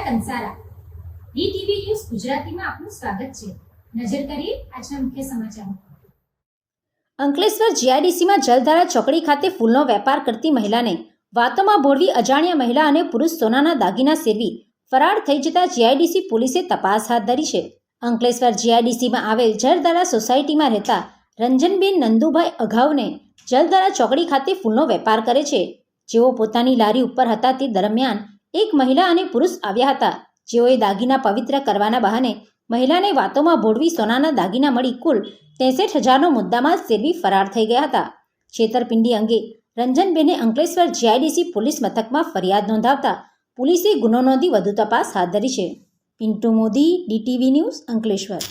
Kansara DTV news ગુજરાતીમાં આપનું સ્વાગત છે। નજર કરીએ આજના મુખ્ય સમાચારો। અંકલેશ્વર જીઆઈડીસીમાં જલધારા ચોકડી ખાતે ફૂલનો વેપાર કરતી મહિલાને વાતોમાં ભોળવી અજાણ્યા મહિલા અને પુરુષ સોનાના દાગીના સેરવી ફરાર થઈ જતા જીઆઈડીસી પોલીસે તપાસ હાથ ધરી છે। અંકલેશ્વર જીઆઈડીસીમાં આવેલ જલધારા સોસાયટીમાં રહેતા રંજનબેન નંદુભાઈ અઘાવને જલધારા ચોકડી ખાતે ફૂલનો વેપાર કરે છે। જેઓ પોતાની લારી ઉપર હતા તે દરમિયાન એક મહિલા અને પુરુષ આવ્યા હતા, જેઓએ દાગીના પવિત્ર કરવાના બહાને મહિલાને વાતોમાં ભોળવી સોનાના દાગીના મળી કુલ 63,000નો મુદ્દામાલ સેરવી ફરાર થઈ ગયા હતા। છેતરપિંડી અંગે રંજનબેને અંકલેશ્વર જીઆઈડીસી પોલીસ મથકમાં ફરિયાદ નોંધાવતા પોલીસે ગુનો નોંધી વધુ તપાસ હાથ ધરી છે। Pintu Modi, DTV news, Ankleshwar.